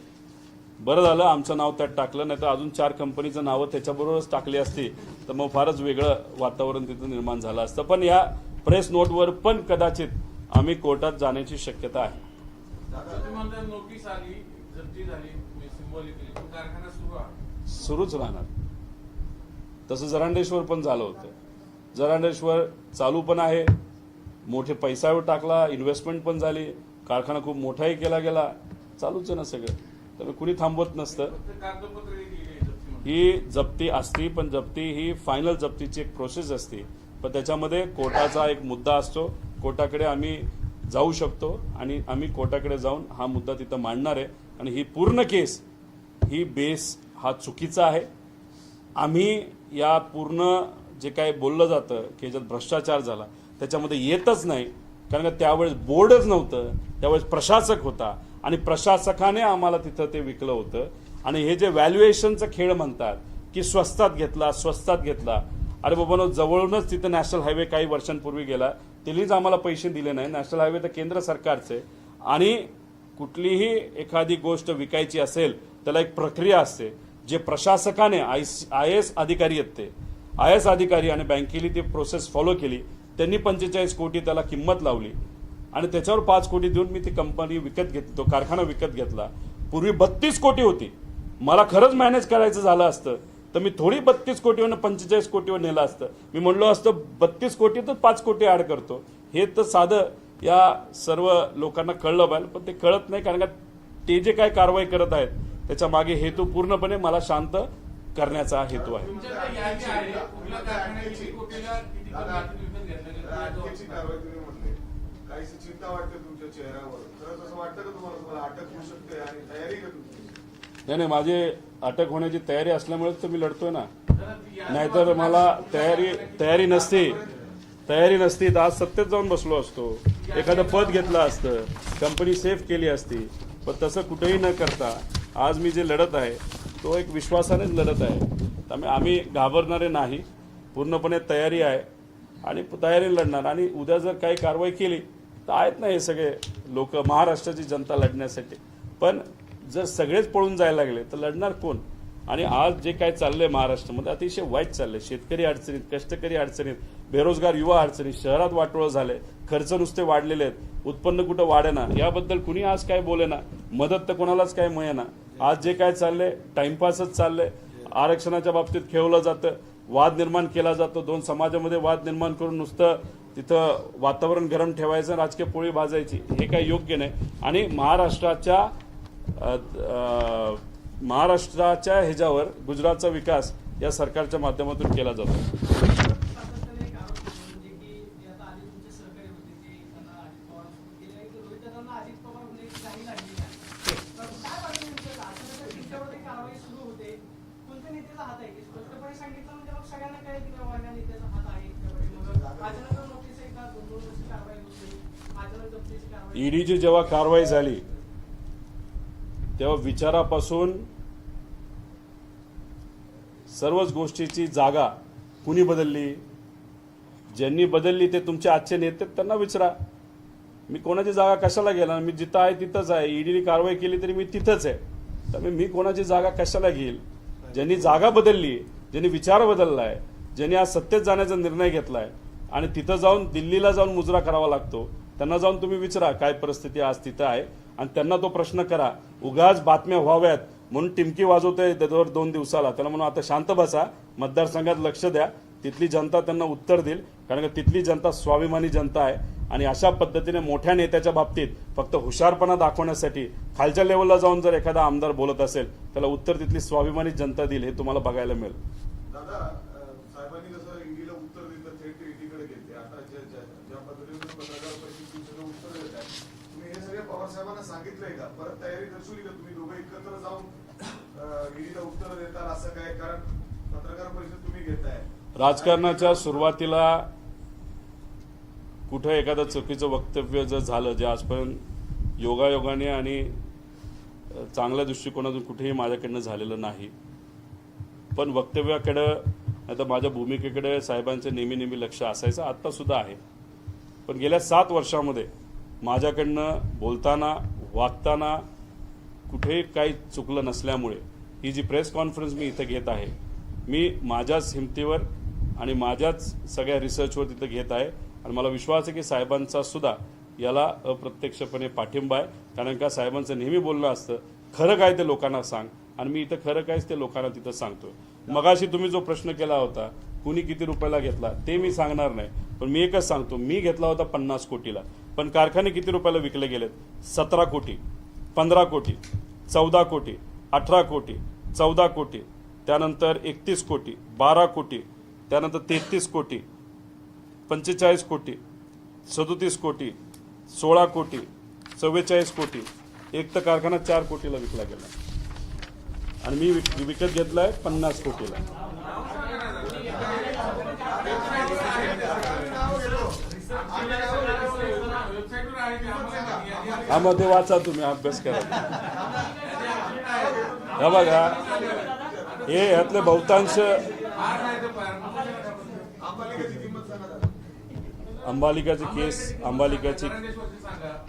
बरं झालं आमचं नाव त्यात टाकलं, नाही तर अजून 4 कंपनीचं नावं त्याच्याबरोबरच टाकली असती तर मग फारच वेगळं वातावरण तिथं निर्माण झालं असतं. पण या प्रेस नोटवर पण कदाचित आम्ही कोर्टात जाण्याची शक्यता आहे. सुरूच राहणार. तसं जरांडेश्वर पण झालं होतं. जरांडेश्वर चालू पण आहे, मोठे पैसावर टाकला, इन्व्हेस्टमेंट पण झाली, कारखाना खूप मोठाही केला गेला, चालूच आहे ना सगळं. तर कुणी थांबवत नसतं. ही जप्ती असती पण जप्ती ही फायनल जप्तीची एक प्रोसेस असते. पण त्याच्यामध्ये कोर्टाचा एक मुद्दा असतो. कोर्टाकडे आम्ही जाऊ शकतो आणि आम्ही कोर्टाकडे जाऊन हा मुद्दा तिथं मांडणार आहे. आणि ही पूर्ण केस ही बेस हा चुकीचा आहे. आम्ही या पूर्ण जे काय बोललं जातं की याच्यात भ्रष्टाचार झाला त्याच्यामध्ये येतच नाही. कारण का त्यावेळेस बोर्डच नव्हतं, त्यावेळेस प्रशासक होता आणि प्रशासकाने आम्हाला तिथं ते विकलं होतं. आणि हे जे व्हॅल्युएशनचा खेळ म्हणतात की स्वस्तात घेतला, अरे बाबांनो जवळूनच तिथं नॅशनल हायवे काही वर्षांपूर्वी गेला, त्यांनीच आम्हाला पैसे दिले नाही. नॅशनल हायवे तर केंद्र सरकारचे. आणि कुठलीही एखादी गोष्ट विकायची असेल त्याला एक प्रक्रिया असते. जे प्रशासकाने IAS अधिकारी आहेत ते IAS अधिकारी आणि बँकेने ती प्रोसेस फॉलो केली. त्यांनी 45 कोटी त्याला किंमत लावली आणि त्याच्यावर 5 कोटी देऊन मी ती कंपनी विकत घेतली, तो कारखाना विकत घेतला. पूर्वी 32 कोटी होती. मला खरंच मॅनेज करायचं झालं असतं तर मी थोडी 32 कोटीवर 45 कोटीवर नेलं असतं. मी म्हणलो असतं 32 कोटी तर 5 कोटी ऍड करतो. हे तर साधं या सर्व लोकांना कळलं पाहिजे, पण ते कळत नाही. कारण का ते जे काय कारवाई करत आहेत त्याच्या मागे हेतू पूर्णपणे मला शांत करण्याचा हेतू आहे. नाही, माझी अटक होण्याची तयारी असल्यामुळेच तर मी लढतोय ना. नाहीतर मला तयारी नसती तर आज सत्तेत जाऊन बसलो असतो, एखादं पद घेतलं असतं, कंपनी सेफ केली असती. पण तसं कुठेही न करता आज मी जे लढत आहे तो एक विश्वासानेच लढत आहे. त्यामुळे आम्ही घाबरणारे नाही, पूर्णपणे तयारी आहे आणि तयारीने लढणार. आणि उद्या जर काही कारवाई केली तर आहेत ना हे सगळे लोक, महाराष्ट्राची जनता लढण्यासाठी. पण जर सगळेच पळून जायला लागले तर लढणार कोण? आणि आज जे काय चाललंय महाराष्ट्रामध्ये अतिशय वाईट चाललंय. शेतकरी अडचणीत, कष्टकरी अडचणीत, बेरोजगार युवा अडचणीत, शहरात वाटोळं झालंय, खर्च नुसते वाढलेले आहेत, उत्पन्न कुठं वाढेना. याबद्दल कुणी आज काय बोलेना, मदत तर कोणालाच काय मिळेना. आज जे काय चाललंय टाइमपासच चाललंय. आरक्षणाच्या बाबतीत खेळवलं जातं, वाद निर्माण केला जातो, दोन समाजामध्ये वाद निर्माण करून नुसतं तिथं वातावरण गरम ठेवायचं, राजकीय पोळी भाजायची. हे काही योग्य नाही. आणि महाराष्ट्राच्या ह्याच्यावर गुजरातचा विकास या सरकारच्या माध्यमातून केला जातो. ईडीची जेव्हा कारवाई झाली तेव्हा विचारापासून सर्वच गोष्टीची जागा कुणी बदलली? ज्यांनी बदलली ते तुमचे आजचे नेते, त्यांना विचारा. मी कोणाची जागा कशाला गेला? मी जिथं आहे तिथंच आहे. ईडीने कारवाई केली तरी मी तिथंच आहे. त्यामुळे मी कोणाची जागा कशाला घेईल? ज्यांनी जागा बदलली, ज्यांनी विचार बदललाय, ज्यांनी आज सत्तेत जाण्याचा निर्णय घेतलाय आणि तिथं जाऊन दिल्लीला जाऊन मुजरा करावा लागतो, त्यांना जाऊन तुम्ही विचारा काय परिस्थिती आज तिथं आहे आणि त्यांना तो प्रश्न करा. उगाच बातम्या व्हाव्यात म्हणून टिमकी वाजवतोय दर 2 दिवसाला, त्याला म्हणून आता शांत बसा, मतदारसंघात लक्ष द्या. तिथली जनता त्यांना उत्तर देईल. कारण का तिथली जनता स्वाभिमानी जनता आहे. आणि अशा पद्धतीने मोठ्या नेत्याच्या बाबतीत फक्त हुशारपणा दाखवण्यासाठी खालच्या लेवलला जाऊन जर एखादा आमदार बोलत असेल त्याला उत्तर तिथली स्वाभिमानी जनता देईल. हे तुम्हाला बघायला मिळेल. साहेबांना सांगितलंय का, परत तयारी दर्शवली का तुम्ही दोघं एकत्र जाऊन ईडीला उत्तर देताल असं काय? कारण पत्रकार परिषद तुम्ही घेताय. राजकारणाच्या सुरुवातीला कुठं एखादं चुकीचं वक्तव्य जर झालं, जे आजपर्यंत योगायोगाने आणि चांगल्या दृष्टिकोनातून कुठेही माझ्याकडनं झालेलं नाही. पण वक्तव्याकडं नाही तर माझ्या भूमिकेकडे साहेबांचे नेहमी लक्ष असायचं, आत्ता सुद्धा आहे. पण गेल्या 7 वर्षामध्ये माझ्याकडनं बोलताना वागताना कुठेही काही चुकलं नसल्यामुळे ही जी प्रेस कॉन्फरन्स मी इथं घेत आहे, मी माझ्याच हिमतीवर आणि माझ्याच सगळ्या रिसर्चवर तिथं घेत आहे. आणि मला विश्वास आहे की साहेबांचा सुद्धा याला अप्रत्यक्षपणे पाठिंबा आहे. कारण का साहेबांचं नेहमी बोलणं असतं, खरं काय ते लोकांना सांग. आणि मी इथं खरं कायच ते लोकांना तिथं सांगतोय. मगाशी तुम्ही जो प्रश्न केला होता कुणी किती रुपयाला घेतला ते मी सांगणार नाही, पण मी एकच सांगतो, मी घेतला होता 50 कोटीला. पण कारखाने किती रुपयाला विकले गेलेत? 17 कोटी, 15 कोटी, 14 कोटी, 18 कोटी, 14 कोटी, त्यानंतर 31 कोटी, 12 कोटी, त्यानंतर 33 कोटी, 45 कोटी, 37 कोटी, 16 कोटी, 44 कोटी. एक तर कारखाना 4 कोटीला विकला गेला आणि मी विकत घेतलाय 50 कोटीला. हा मध्ये वाचा, तुम्ही अभ्यास करा. हा बघा, हे यातले बहुतांश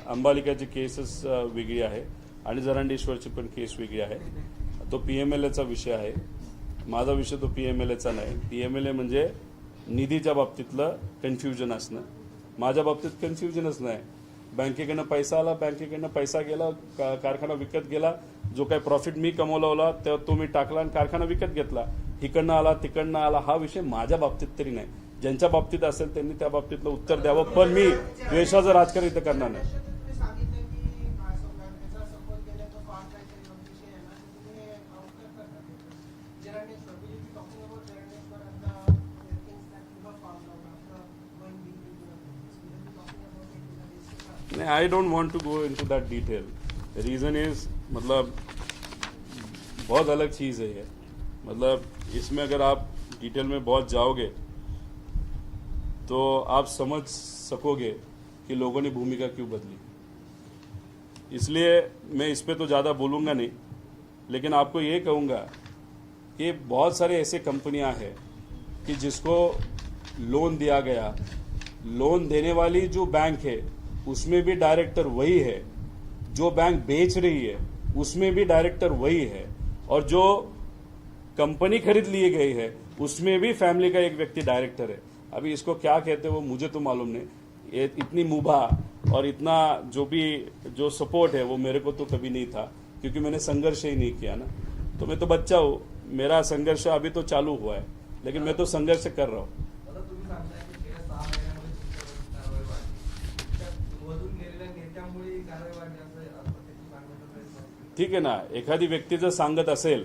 अंबालिकाची केसेस वेगळी आहे आणि जरांडेश्वरची पण केस वेगळी आहे. तो PMLAचा विषय आहे. माझा विषय तो PMLAचा नाही. PMLA म्हणजे निधीच्या बाबतीतलं कन्फ्युजन असणं. माझ्या बाबतीत कन्फ्युजनच नाही. बँकेकडनं पैसा आला, बँकेकडनं पैसा गेला, कारखाना विकत गेला, जो काही प्रॉफिट मी कमवला तेव्हा तो मी टाकला आणि कारखाना विकत घेतला. इकडनं आला तिकडनं आला हा विषय माझ्या बाबतीत तरी नाही. ज्यांच्या बाबतीत असेल त्यांनी त्या बाबतीतलं उत्तर द्यावं, पण मी द्वेषाचं राजकारण इथं करणार नाही. तुम्ही सांगितलं की त्याचा सपोर्ट केल्याचं फार काहीतरी विषय आहे ना, तुम्ही काउंटर करता Jarandeshwar BJP talking about Jarandeshwar and the things that you have found out after going deep into the business. Will you be talking about it in the discussion? नहीं, I don't want to go into that detail. Reason is मतलब बहुत अलग चीज़ है ये. मतलब इसमें अगर आप डिटेल में बहुत जाओगे तो आप समझ सकोगे कि लोगों ने भूमिका क्यों बदली. इसलिए मैं इस पे तो ज़्यादा बोलूँगा नहीं, लेकिन आपको ये कहूँगा कि बहुत सारे ऐसे कंपनियां हैं कि जिसको लोन दिया गया, लोन देने वाली जो बैंक है उसमें भी डायरेक्टर वही है, जो बैंक बेच रही है उसमें भी डायरेक्टर वही है, और जो कंपनी खरीद लिए गई है उसमें भी फैमिली का एक व्यक्ति डायरेक्टर है. अभी इसको क्या कहते हैं वो मुझे तो मालूम नहीं. ये इतनी मुभा और इतना जो सपोर्ट है वो मेरे को तो कभी नहीं था, क्योंकि मैंने संघर्ष ही नहीं किया ना. तो मैं तो बच्चा हूँ, मेरा संघर्ष अभी तो चालू हुआ है, लेकिन मैं तो संघर्ष कर रहा हूँ. ठीक आहे ना, एखादी व्यक्ती जर सांगत असेल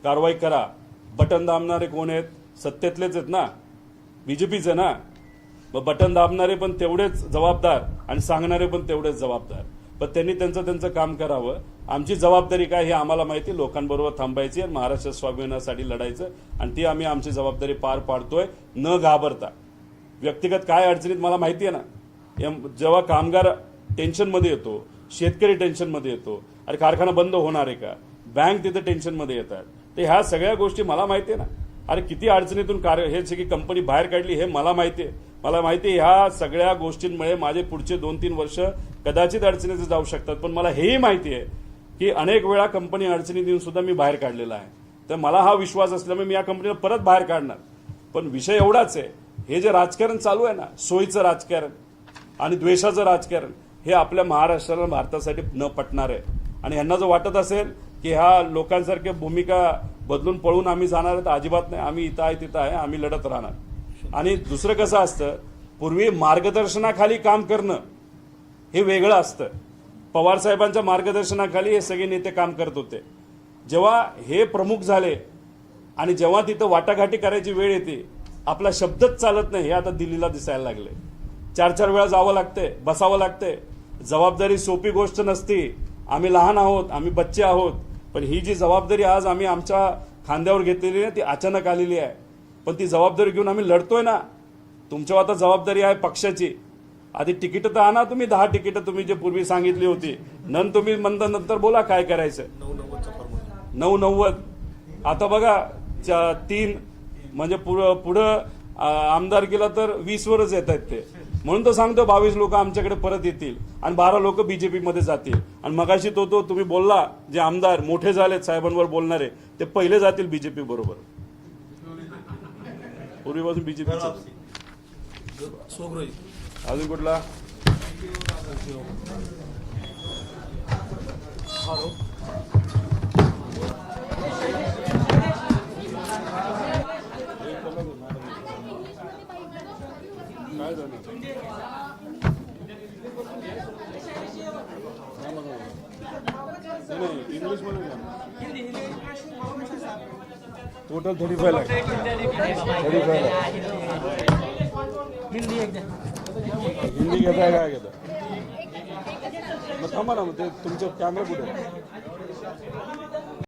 कारवाई करा, बटन दाबणारे कोण आहेत? सत्तेतलेच आहेत ना, बीजेपीचे ना. मग बटन दाबणारे पण तेवढेच जबाबदार आणि सांगणारे पण तेवढेच जबाबदार. पण त्यांनी त्यांचं काम करावं. आमची जबाबदारी काय हे आम्हाला माहिती. लोकांबरोबर थांबायची आणि महाराष्ट्र स्वाभिमानासाठी लढायचं, आणि ती आम्ही आमची जबाबदारी पार पाडतोय न घाबरता. व्यक्तिगत काय अडचणीत मला माहिती आहे ना. जेव्हा कामगार टेन्शनमध्ये येतो, शेतकरी टेन्शनमध्ये येतो, अरे कारखाना बंद होणार आहे का, बँक तिथे टेन्शनमध्ये येतात, तर ह्या सगळ्या गोष्टी मला माहिती आहे ना. अरे किती अडचणीतून हे सगळी कंपनी बाहेर काढली हे मला माहिती आहे. मला माहिती आहे ह्या सगळ्या गोष्टींमुळे माझे पुढचे 2-3 वर्ष कदाचित अडचणीचे जाऊ शकतात. पण मला हेही माहिती आहे की अनेक वेळा कंपनी अडचणीत येऊन सुद्धा मी बाहेर काढलेला आहे. तर मला हा विश्वास असल्यामुळे मी या कंपनीला परत बाहेर काढणार. पण विषय एवढाच आहे, हे जे राजकारण चालू आहे ना, सोयीचं राजकारण आणि द्वेषाचं राजकारण, हे आपल्या महाराष्ट्राला भारतासाठी न पटणार आहे. आणि ह्यांना जर वाटत असेल की ह्या लोकांसारख्या भूमिका बदलून पळून आम्ही जाणार आहे, तर अजिबात नाही. आम्ही इथं आहे तिथं आहे, आम्ही लढत राहणार. आणि दुसरं कसं असतं, पूर्वी मार्गदर्शनाखाली काम करणं हे वेगळं असतं. पवार साहेबांच्या मार्गदर्शनाखाली हे सगळे नेते काम करत होते. जेव्हा हे प्रमुख झाले आणि जेव्हा तिथं वाटाघाटी करायची वेळ येते, आपला शब्दच चालत नाही. हे आता दिल्लीला दिसायला लागले. 4-4 वेळा जावं लागतंय, बसावं लागतंय. जबाबदारी सोपी गोष्ट नसती. आम्ही लहान आहोत, आम्ही बच्चे आहोत, पण ही जी जबाबदारी आज आम्ही आमच्या खांद्यावर घेतलेली आहे ती अचानक आलेली आहे. पण ती जबाबदारी घेऊन आम्ही लढतोय ना. तुमच्यावर आता जबाबदारी आहे पक्षाची. आधी तिकीट तर आणा तुम्ही, 10 तिकीटं तुम्ही जे पूर्वी सांगितली होती. तुम्ही नंतर बोला काय करायचं. 990 आता बघा 3 म्हणजे पुढं आमदारकीला तर 20 वरच येत आहेत ते. म्हणून तर सांगतो 22 लोक आमच्याकडे परत येतील आणि 12 लोक बीजेपी मध्ये जातील. आणि मगाशी तो तुम्ही बोलला, जे आमदार मोठे झालेत साहेबांवर बोलणारे, ते पहिले जातील बीजेपी बरोबर. पूर्वीपासून बीजेपी. अजून कुठला? काय झालं? नाही, इंग्लिश मध्ये टोटल 35 लाख. 35 लाख. हिंदी घेताय काय घेता? मग थांबा ना, मग ते तुमचं कॅमेरा कुठे आहे?